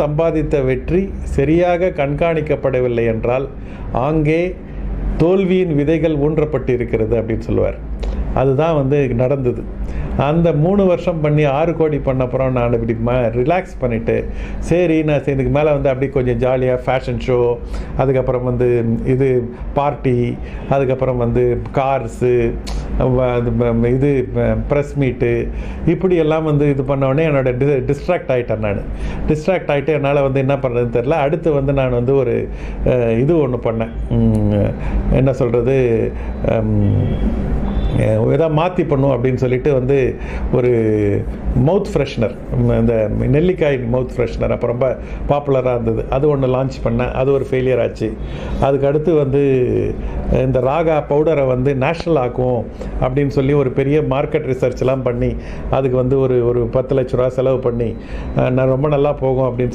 சம்பாதித்த வெற்றி சரியாக கண்காணிக்கப்படவில்லை என்றால் ஆங்கே தோல்வியின் விதைகள் ஊன்றப்பட்டு இருக்கிறது அப்படின்னு சொல்லுவார். அதுதான் நடந்தது. அந்த 3 வருஷம் பண்ணி 6 கோடி பண்ண அப்புறம் நான் இப்படி ரிலாக்ஸ் பண்ணிவிட்டு, சரி நான் இதுக்கு மேலே அப்படி கொஞ்சம் ஜாலியாக ஃபேஷன் ஷோ, அதுக்கப்புறம் இது பார்ட்டி, அதுக்கப்புறம் கார்ஸு, இது ப்ரெஸ் மீட்டு, இப்படியெல்லாம் இது பண்ணோடனே என்னோட டிஸ்ட்ராக்ட் ஆகிட்டேன். நான் டிஸ்ட்ராக்ட் ஆகிட்டு என்னால் என்ன பண்ணுறதுன்னு தெரில. அடுத்து நான் ஒரு இது ஒன்று பண்ணேன். என்ன சொல்கிறது, எதாவது மாற்றி பண்ணும் அப்படின்னு சொல்லிட்டு ஒரு மவுத் ஃப்ரெஷ்னர், இந்த நெல்லிக்காய் மவுத் ஃப்ரெஷ்னர் அப்போ ரொம்ப பாப்புலராக இருந்தது. அது ஒன்று லான்ச் பண்ணேன். அது ஒரு ஃபெயிலியர் ஆச்சு. அதுக்கு அடுத்து இந்த ராகா பவுடரை நேஷ்னல் ஆக்குவோம் அப்படின்னு சொல்லி ஒரு பெரிய மார்க்கெட் ரிசர்ச்லாம் பண்ணி அதுக்கு ஒரு 10 லட்ச ரூபா செலவு பண்ணி நான் ரொம்ப நல்லா போகும் அப்படின்னு